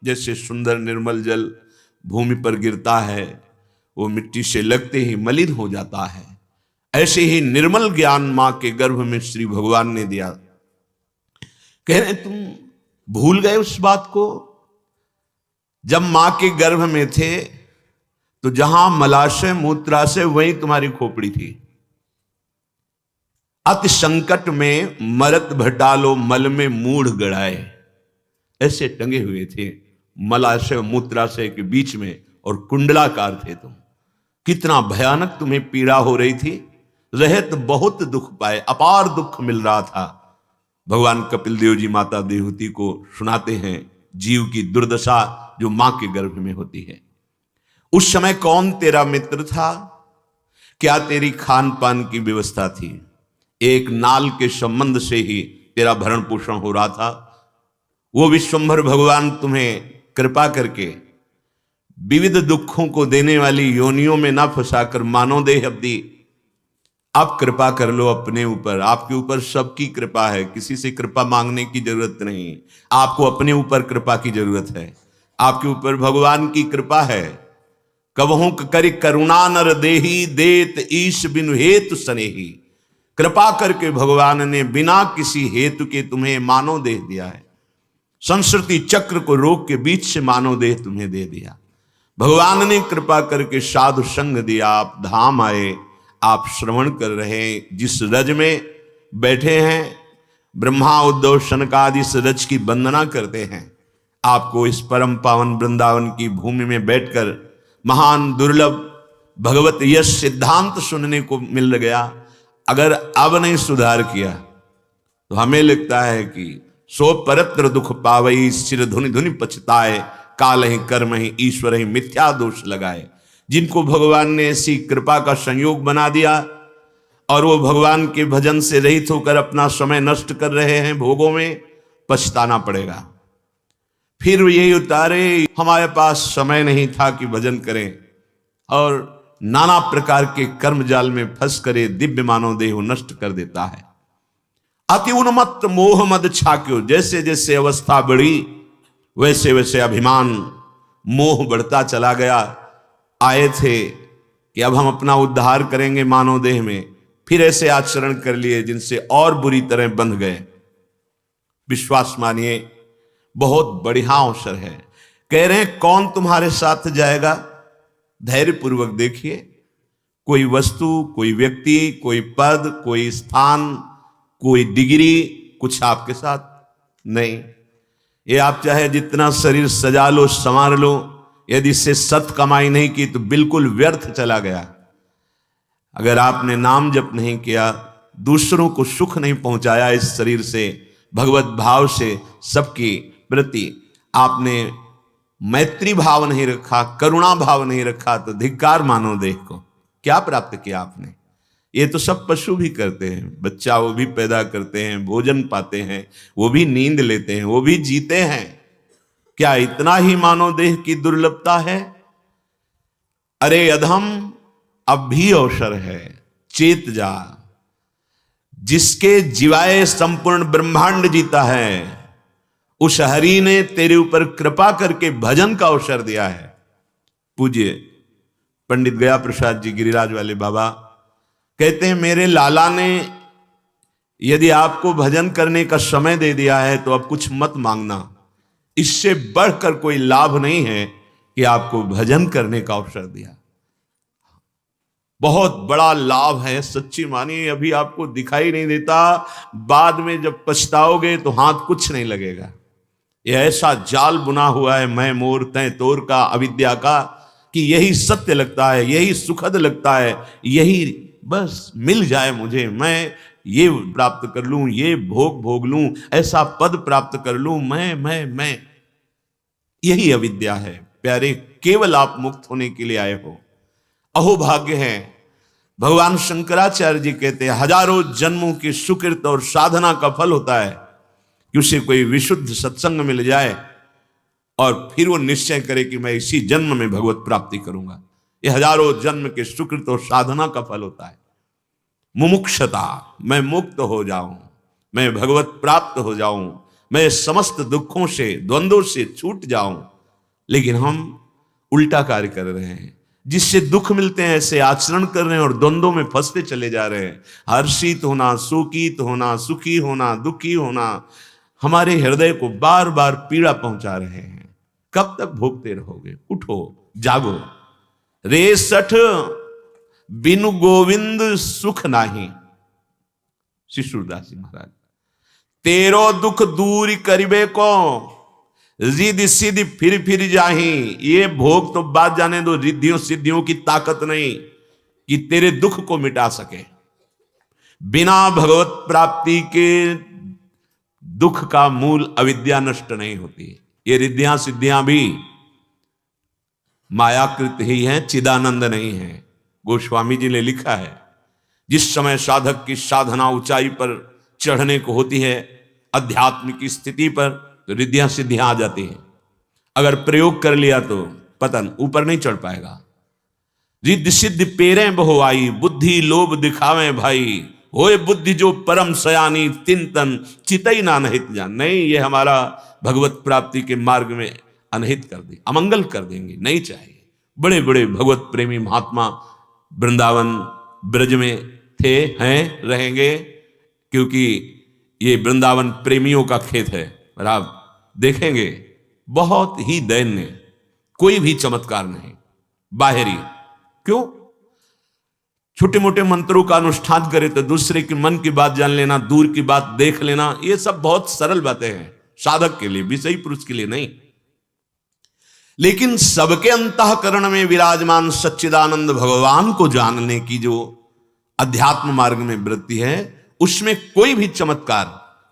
जैसे सुंदर निर्मल जल भूमि पर गिरता है, वो मिट्टी से लगते ही मलिन हो जाता है, ऐसे ही निर्मल ज्ञान मां के गर्भ में श्री भगवान ने दिया। कह रहे तुम भूल गए उस बात को? जब मां के गर्भ में थे तो जहां मलाशय मूत्राशय वहीं तुम्हारी खोपड़ी थी। अति संकट में मरत भटालो मल में मूढ़ गड़ाए, ऐसे टंगे हुए थे मलाशय मूत्राशय के बीच में, और कुंडलाकार थे तुम। कितना भयानक तुम्हें पीड़ा हो रही थी, रहत बहुत दुख पाए, अपार दुख मिल रहा था। भगवान कपिल देव जी माता देवहूति को सुनाते हैं जीव की दुर्दशा जो मां के गर्भ में होती है। उस समय कौन तेरा मित्र था? क्या तेरी खान पान की व्यवस्था थी? एक नाल के संबंध से ही तेरा भरण पोषण हो रहा था। वो विश्वंभर भगवान तुम्हें कृपा करके विविध दुखों को देने वाली योनियों में ना फंसाकर मानव देह अब दी। आप कृपा कर लो अपने ऊपर, आपके ऊपर सबकी कृपा है, किसी से कृपा मांगने की जरूरत नहीं। आपको अपने ऊपर कृपा की जरूरत है, आपके ऊपर भगवान की कृपा है। कबहू करि करुणा नर देही, देत ईश बिनु हेतु सनेही। कृपा करके भगवान ने बिना किसी हेतु के तुम्हें मानव देह दिया है। संस्कृति चक्र को रोक के बीच से मानव देह तुम्हें दे दिया। भगवान ने कृपा करके साधु संग दिया, आप धाम आए, आप श्रवण कर रहे हैं। जिस रज में बैठे हैं ब्रह्मा उद्धव शनकादि इस रज की वंदना करते हैं। आपको इस परम पावन वृंदावन की भूमि में बैठकर महान दुर्लभ भगवत यश सिद्धांत सुनने को मिल गया। अगर अब नहीं सुधार किया तो हमें लगता है कि सो परत्र दुख पावई, सिर धुनि धुनि पछताए, काल ही कर्म ही ईश्वर ही मिथ्या दोष लगाए। जिनको भगवान ने ऐसी कृपा का संयोग बना दिया और वो भगवान के भजन से रहित होकर अपना समय नष्ट कर रहे हैं भोगों में, पछताना पड़ेगा। फिर यही उतारे हमारे पास समय नहीं था कि भजन करें, और नाना प्रकार के कर्म जाल में फंस करे दिव्य मानव देह नष्ट कर देता है। अति उन्मत्त मोह मद छाक्यो, जैसे जैसे अवस्था बढ़ी वैसे वैसे अभिमान मोह बढ़ता चला गया। आए थे कि अब हम अपना उद्धार करेंगे मानव देह में, फिर ऐसे आचरण कर लिए जिनसे और बुरी तरह बंध गए। विश्वास मानिए बहुत बढ़िया अवसर है। कह रहे हैं कौन तुम्हारे साथ जाएगा? धैर्य पूर्वक देखिए, कोई वस्तु, कोई व्यक्ति, कोई पद, कोई स्थान, कोई डिग्री कुछ आपके साथ नहीं। ये आप चाहे जितना शरीर सजा लो संवार लो, यदि इससे सत कमाई नहीं की तो बिल्कुल व्यर्थ चला गया। अगर आपने नाम जप नहीं किया, दूसरों को सुख नहीं पहुंचाया इस शरीर से, भगवत भाव से सबके प्रति आपने मैत्री भाव नहीं रखा, करुणा भाव नहीं रखा, तो धिक्कार मानो देह को। क्या प्राप्त किया आपने? ये तो सब पशु भी करते हैं। बच्चा वो भी पैदा करते हैं, भोजन पाते हैं, वो भी नींद लेते हैं, वो भी जीते हैं। क्या इतना ही मानव देह की दुर्लभता है? अरे अधम, अब भी अवसर है, चेत जा। जिसके जीवाए संपूर्ण ब्रह्मांड जीता है, उस हरि ने तेरे ऊपर कृपा करके भजन का अवसर दिया है। पूज्य पंडित गया प्रसाद जी गिरिराज वाले बाबा कहते हैं, मेरे लाला ने यदि आपको भजन करने का समय दे दिया है तो अब कुछ मत मांगना। इससे बढ़कर कोई लाभ नहीं है कि आपको भजन करने का अवसर दिया। बहुत बड़ा लाभ है, सच्ची मानिए। अभी आपको दिखाई नहीं देता, बाद में जब पछताओगे तो हाथ कुछ नहीं लगेगा। यह ऐसा जाल बुना हुआ है मैं मोर तय तोर का, अविद्या का, कि यही सत्य लगता है, यही सुखद लगता है, यही बस मिल जाए मुझे, मैं ये प्राप्त कर लूं, ये भोग भोग लूं, ऐसा पद प्राप्त कर लूं, मैं यही अविद्या है। प्यारे, केवल आप मुक्त होने के लिए आए हो। अहो भाग्य है। भगवान शंकराचार्य जी कहते हैं, हजारों जन्मों की सुकृत और साधना का फल होता है कि उसे कोई विशुद्ध सत्संग मिल जाए और फिर वो निश्चय करे कि मैं इसी जन्म में भगवत प्राप्ति करूंगा। ये हजारों जन्म के सुकृत और साधना का फल होता है। मुमुक्षता, मैं मुक्त हो जाऊं, मैं भगवत प्राप्त हो जाऊं, मैं समस्त दुखों से, द्वंद्वों से छूट जाऊं, लेकिन हम उल्टा कार्य कर रहे हैं। जिससे दुख मिलते हैं ऐसे आचरण कर रहे हैं और द्वंद्वों में फंसते चले जा रहे हैं। हर्षित होना, शोकित होना, सुखी होना, दुखी होना हमारे हृदय को बार बार पीड़ा पहुंचा रहे हैं। कब तक भोगते रहोगे? उठो, जागो। रे सठ बिनु गोविंद सुख नाही। श्री सूरदास जी महाराज, तेरो दुख दूर करिबे को, रिद्धि सिद्धि फिर फिर जाही। ये भोग तो बात जाने दो, रिद्धियों सिद्धियों की ताकत नहीं कि तेरे दुख को मिटा सके। बिना भगवत प्राप्ति के दुख का मूल अविद्या नष्ट नहीं होती। ये रिद्धियां सिद्धियां भी मायाकृत ही हैं, चिदानंद नहीं है। गोस्वामी जी ने लिखा है, जिस समय साधक की साधना ऊंचाई पर चढ़ने को होती है, अध्यात्म की स्थिति पर, तो रिद्धियां सिद्धियां आ जाती हैं। अगर प्रयोग कर लिया तो पतन, ऊपर नहीं चढ़ पाएगा। रिद्धि सिद्धि पेरे बहु आई, बुद्धि लोभ दिखावे भाई। होए बुद्धि जो परम सयानी, तिन तन चितई ना नहित जान। नहीं, ये हमारा भगवत प्राप्ति के मार्ग में अनहित कर देंगे, अमंगल कर देंगे, नहीं चाहिए। बड़े बड़े भगवत प्रेमी महात्मा वृंदावन ब्रज में थे, हैं, रहेंगे, क्योंकि ये वृंदावन प्रेमियों का खेत है। और आप देखेंगे बहुत ही दैन्य, कोई भी चमत्कार नहीं, बाहरी। क्यों? छोटे मोटे मंत्रों का अनुष्ठान करे तो दूसरे के मन की बात जान लेना, दूर की बात देख लेना, ये सब बहुत सरल बातें हैं साधक के लिए, विषयी पुरुष के लिए नहीं। लेकिन सबके अंतःकरण में विराजमान सच्चिदानंद भगवान को जानने की जो अध्यात्म मार्ग में वृत्ति है, उसमें कोई भी चमत्कार,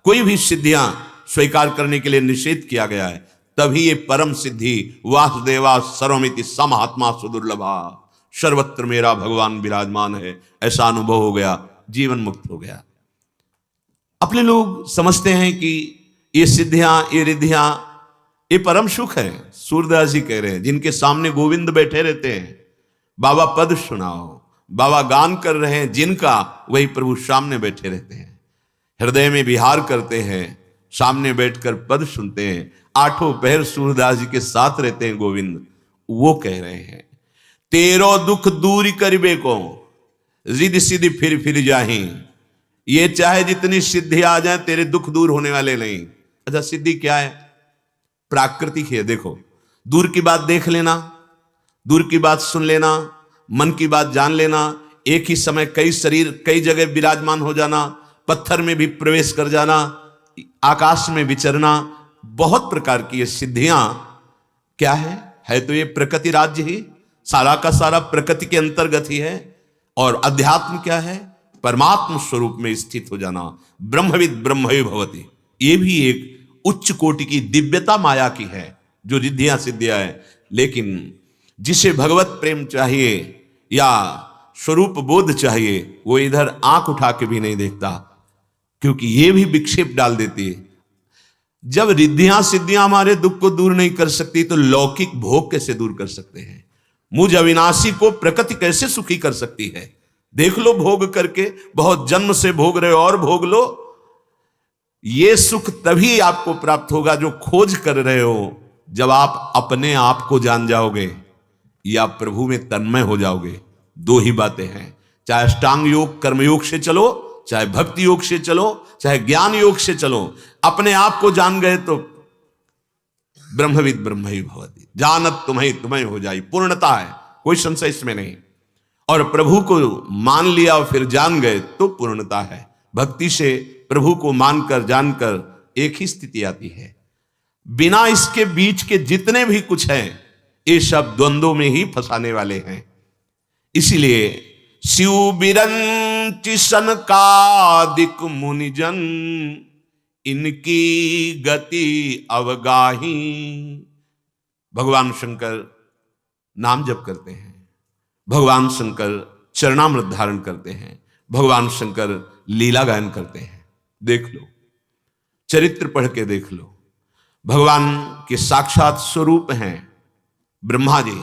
कोई भी सिद्धियां स्वीकार करने के लिए निषेध किया गया है। तभी ये परम सिद्धि वासुदेवा सर्वमिति समहात्मा सुदुर्लभा, सर्वत्र मेरा भगवान विराजमान है, ऐसा अनुभव हो गया, जीवन मुक्त हो गया। अपने लोग समझते हैं कि ये सिद्धियां, ये रिद्धियां, ये परम सुख है। सूरदास जी कह रहे हैं, जिनके सामने गोविंद बैठे रहते हैं, बाबा पद सुनाओ, बाबा गान कर रहे हैं जिनका, वही प्रभु सामने बैठे रहते हैं, हृदय में विहार करते हैं, सामने बैठकर पद सुनते हैं, आठों पहर सूरदास जी के साथ रहते हैं गोविंद। वो कह रहे हैं, तेरो दुख दूर करिबे को, रिद्धि सिद्धि फिर फिर जाही। ये चाहे जितनी सिद्धि आ जाए, तेरे दुख दूर होने वाले नहीं। अच्छा, सिद्धि क्या है? प्राकृतिक है। देखो, दूर की बात देख लेना, दूर की बात सुन लेना, मन की बात जान लेना, एक ही समय कई शरीर कई जगह विराजमान हो जाना, पत्थर में भी प्रवेश कर जाना, आकाश में विचरना, बहुत प्रकार की ये सिद्धियां क्या है तो ये प्रकृति राज्य ही, सारा का सारा प्रकृति के अंतर्गत ही है। और अध्यात्म क्या है? परमात्म स्वरूप में स्थित हो जाना, ब्रह्मविद ब्रह्मैव भवति। ये भी एक उच्च कोटि की दिव्यता माया की है, जो रिद्धियां सिद्धियां है। लेकिन जिसे भगवत प्रेम चाहिए या स्वरूप बोध चाहिए, वो इधर आंख उठा के भी नहीं देखता, क्योंकि ये भी विक्षेप डाल देती है। जब रिद्धियां सिद्धियां हमारे दुख को दूर नहीं कर सकती, तो लौकिक भोग कैसे दूर कर सकते हैं? मुझ अविनाशी को प्रकृति कैसे सुखी कर सकती है? देख लो भोग करके, बहुत जन्म से भोग रहे हो और भोग लो। ये सुख तभी आपको प्राप्त होगा जो खोज कर रहे हो, जब आप अपने आप को जान जाओगे या प्रभु में तन्मय हो जाओगे। दो ही बातें हैं, चाहे अष्टांग योग कर्मयोग से चलो, चाहे भक्ति योग से चलो, चाहे ज्ञान योग से चलो। अपने आप को जान गए तो ब्रह्मविद ब्रह्मैव भवति, जानत तुम्हें तुम्हें हो जाए, पूर्णता है, कोई संशय इसमें नहीं। और प्रभु को मान लिया और फिर जान गए तो पूर्णता है। भक्ति से प्रभु को मानकर जानकर एक ही स्थिति आती है। बिना इसके बीच के जितने भी कुछ हैं, ये सब द्वंद्वों में ही फंसाने वाले हैं। इसीलिए शिव बिरंचि सनकादिक मुनिजन, इनकी गति अवगाही। भगवान शंकर नाम जप करते हैं, भगवान शंकर चरणामृत धारण करते हैं, भगवान शंकर लीला गायन करते हैं। देख लो, चरित्र पढ़ के देख लो, भगवान के साक्षात स्वरूप हैं ब्रह्मा जी।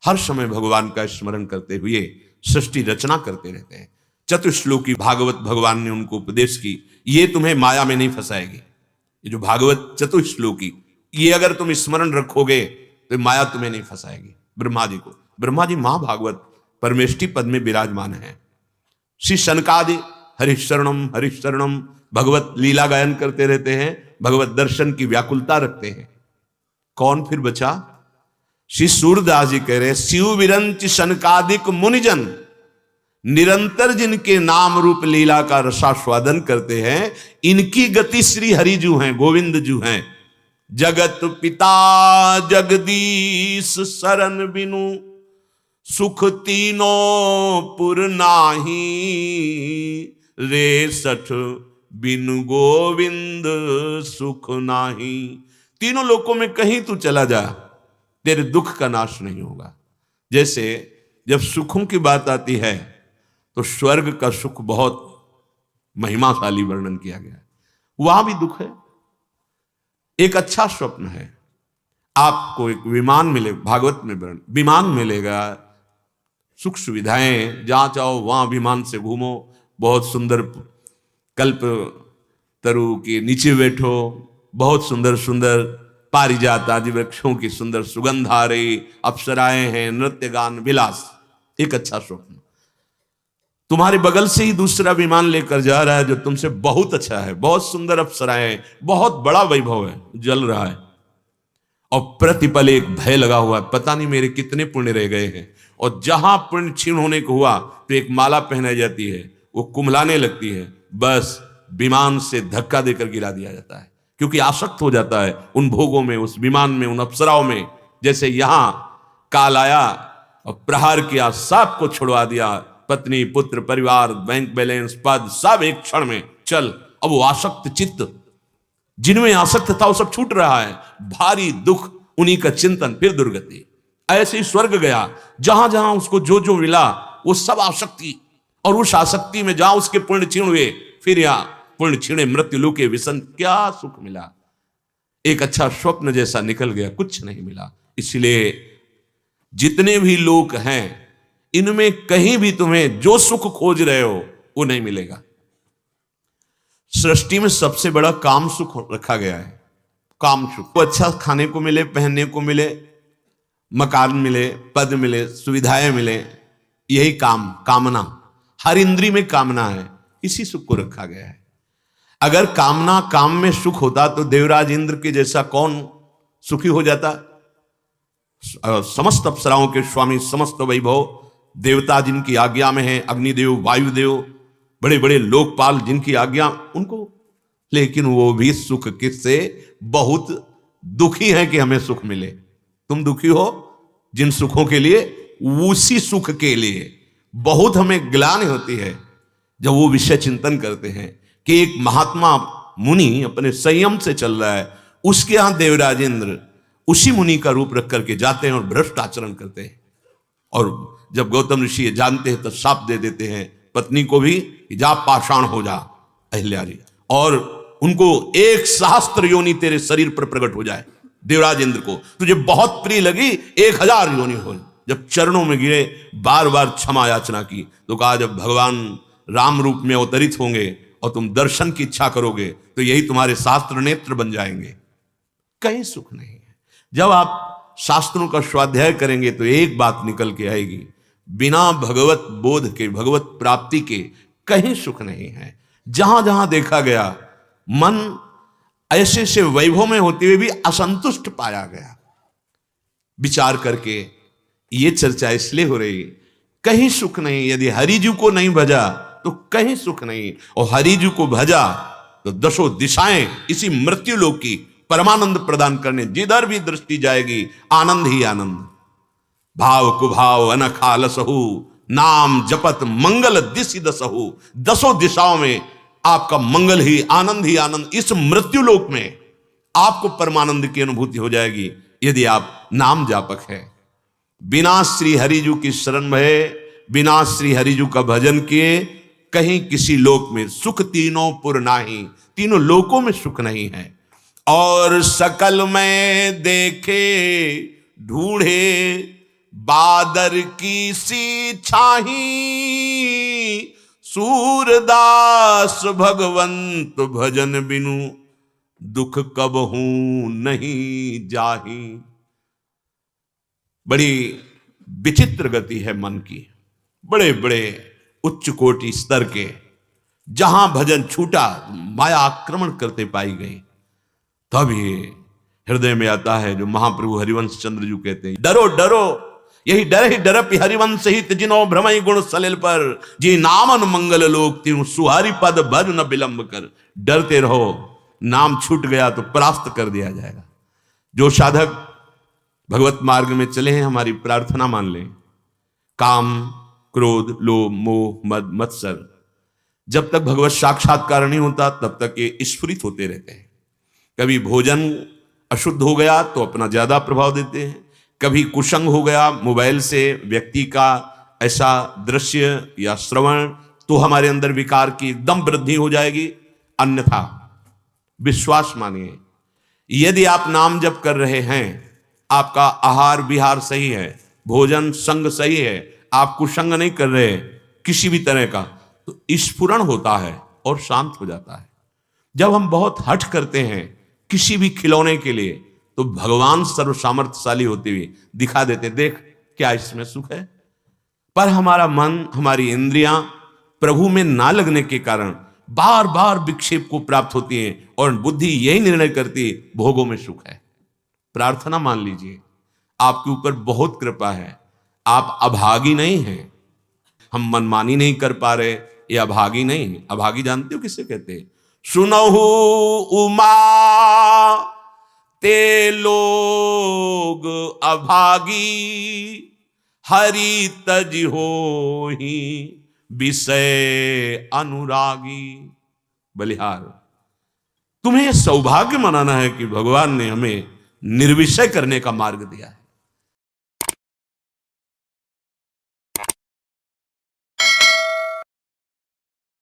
हर समय भगवान का स्मरण करते हुए सृष्टि रचना करते रहते हैं। चतुश्लोकी भागवत भगवान ने उनको उपदेश की, ये तुम्हें माया में नहीं फंसाएगी। ये जो भागवत चतुश्लोकी, ये अगर तुम स्मरण रखोगे तो माया तुम्हें नहीं फंसाएगी। ब्रह्मा जी को, ब्रह्मा जी महाभागवत परमेष्टि पद में विराजमान है। श्री शनकादि हरिशरणम भगवत लीला गायन करते रहते हैं, भगवत दर्शन की व्याकुलता रखते हैं। कौन फिर बचा? श्री सूरदास जी कह रहे, शिव विरंच शनकादिक मुनिजन, निरंतर जिनके नाम रूप लीला का रसास्वादन करते हैं, इनकी गति श्री हरिजू हैं, गोविंद जू हैं। जगत पिता जगदीश शरण बिनु, सुख तीनों पुर नाही, रे सठ बिनु गोविंद सुख नाही। तीनों लोकों में कहीं तू चला जा, तेरे दुख का नाश नहीं होगा। जैसे जब सुखों की बात आती है तो स्वर्ग का सुख बहुत महिमाशाली वर्णन किया गया है, वहां भी दुख है। एक अच्छा स्वप्न है, आपको एक विमान मिले, भागवत में विमान मिलेगा, सुख सुविधाएं, जहां चाहो वहां विमान से घूमो, बहुत सुंदर कल्प तरु के नीचे बैठो, बहुत सुंदर सुंदर पारिजात आदि वृक्षों की सुंदर सुगंध आ रही, अप्सराएं हैं, नृत्य गान विलास। एक अच्छा स्वप्न। तुम्हारे बगल से ही दूसरा विमान लेकर जा रहा है जो तुमसे बहुत अच्छा है, बहुत सुंदर अप्सराएं, बहुत बड़ा वैभव है, जल रहा है, और प्रतिपल एक भय लगा हुआ है, पता नहीं मेरे कितने पुण्य रह गए हैं। और जहां पुण्य क्षीण होने को हुआ तो एक माला पहनाई जाती है, वो कुम्हलाने लगती है, बस विमान से धक्का देकर गिरा दिया जाता है, क्योंकि आसक्त हो जाता है उन भोगों में, उस विमान में, उन अप्सराओं में। जैसे यहां काल आया और प्रहार किया, सबको छुड़वा दिया, पत्नी पुत्र परिवार बैंक बैलेंस पद सब एक क्षण में चल। अब वो आसक्त चित्त जिनमें आसक्त था वो सब छूट रहा है, भारी दुख, उन्हीं का चिंतन, फिर दुर्गति। ऐसे ही स्वर्ग गया, जहां जहां उसको जो जो मिला वो सब आसक्ति, और उस आसक्ति में जहां उसके पुण्य क्षीण हुए, फिर यहां पुण्य क्षीणे मृत्यु लुके विसन, क्या सुख मिला? एक अच्छा स्वप्न जैसा निकल गया, कुछ नहीं मिला। इसलिए जितने भी लोग हैं, इनमें कहीं भी तुम्हें जो सुख खोज रहे हो वो नहीं मिलेगा। सृष्टि में सबसे बड़ा काम सुख रखा गया है, काम सुख। वो अच्छा खाने को मिले, पहनने को मिले, मकान मिले, पद मिले, सुविधाएं मिले, यही कामना, हर इंद्री में कामना है, इसी सुख को रखा गया है। अगर कामना काम में सुख होता तो देवराज इंद्र के जैसा कौन सुखी हो जाता? समस्त अप्सराओं के स्वामी, समस्त वैभव, देवता जिनकी आज्ञा में है, अग्निदेव, वायुदेव, बड़े बड़े लोकपाल जिनकी आज्ञा उनको, लेकिन वो भी सुख किससे? बहुत दुखी है कि हमें सुख मिले। तुम दुखी हो जिन सुखों के लिए, उसी सुख के लिए बहुत हमें ग्लानि होती है जब वो विषय चिंतन करते हैं कि एक महात्मा मुनि अपने संयम से चल रहा है, उसके यहां देवराज इंद्र उसी मुनि का रूप रख करके जाते हैं और भ्रष्ट आचरण करते हैं। और जब गौतम ऋषि ये जानते हैं तो शाप दे देते हैं पत्नी को भी, जा पाषाण हो जा अहिल्या जी, और उनको 1 सहस्त्र योनि तेरे शरीर पर प्रकट हो जाए। देवराज इंद्र को तुझे बहुत प्रिय लगी, 1000 योनि हो। जब चरणों में गिरे, बार बार क्षमा याचना की, तो कहा जब भगवान राम रूप में अवतरित होंगे और तुम दर्शन की इच्छा करोगे तो यही तुम्हारे शास्त्र नेत्र बन जाएंगे। कहीं सुख नहीं है। जब आप शास्त्रों का स्वाध्याय करेंगे तो एक बात निकल के आएगी, बिना भगवत बोध के, भगवत प्राप्ति के कहीं सुख नहीं है। जहां जहां देखा गया, मन ऐसे से वैभव में होते हुए भी असंतुष्ट पाया गया। विचार करके ये चर्चा इसलिए हो रही, कहीं सुख नहीं। यदि हरिजू को नहीं भजा तो कहीं सुख नहीं, और हरिजू को भजा तो 10 दिशाएं इसी मृत्यु लोक की परमानंद प्रदान करने, जिधर भी दृष्टि जाएगी आनंद ही आनंद। भाव कुभाव अनखा लसहु, नाम जपत मंगल दिशि दसहु। 10 दिशाओं में आपका मंगल ही आनंद इस मृत्यु लोक में आपको परमानंद की अनुभूति हो जाएगी यदि आप नाम जापक है। बिना श्री हरिजू की शरण में, बिना श्री हरिजू का भजन किए कहीं किसी लोक में सुख तीनों पुर नाही, तीनों लोकों में सुख नहीं है। और सकल में देखे ढूंढे बादर की सी छाही, सूरदास भगवंत भजन बिनु, दुख कब हूं नहीं जाही। बड़ी विचित्र गति है मन की। बड़े बड़े उच्च कोटि स्तर के जहां भजन छूटा माया आक्रमण करते पाई गई। तब ये हृदय में आता है जो महाप्रभु हरिवंश चंद्र जी कहते हैं, डरो डरो यही डर ही डरप हरिवंश हित जिनो भ्रमई गुण सलिल पर, जी नामन मंगल लोक तीन सुहारी पद भज न विलंब कर। डरते रहो, नाम छूट गया तो परास्त कर दिया जाएगा। जो साधक भगवत मार्ग में चले हैं, हमारी प्रार्थना मान लें, काम क्रोध लोभ मोह मद मत्सर जब तक भगवत साक्षात्कार नहीं होता तब तक ये स्फुरित होते रहते हैं। कभी भोजन अशुद्ध हो गया तो अपना ज्यादा प्रभाव देते हैं, कभी कुसंग हो गया मोबाइल से व्यक्ति का ऐसा दृश्य या श्रवण तो हमारे अंदर विकार की एकदम वृद्धि हो जाएगी। अन्यथा विश्वास मानिए, यदि आप नाम जप कर रहे हैं, आपका आहार विहार सही है, भोजन संग सही है, आप कुसंग नहीं कर रहे किसी भी तरह का, तो स्फुरण होता है और शांत हो जाता है। जब हम बहुत हठ करते हैं किसी भी खिलौने के लिए, तो भगवान सर्व सामर्थ्यशाली होते हुए दिखा देते, देख क्या इसमें सुख है। पर हमारा मन, हमारी इंद्रियां प्रभु में ना लगने के कारण बार बार विक्षेप को प्राप्त होती है और बुद्धि यही निर्णय करती है भोगों में सुख है। प्रार्थना मान लीजिए, आपके ऊपर बहुत कृपा है, आप अभागी नहीं हैं। हम मनमानी नहीं कर पा रहे, ये अभागी नहीं। अभागी जानते हो किसे कहते हैं? सुनहु उमा ते लोग अभागी, हरि तज होहि विषय अनुरागी। बलिहार, तुम्हें सौभाग्य मनाना है कि भगवान ने हमें निर्विषय करने का मार्ग दिया है।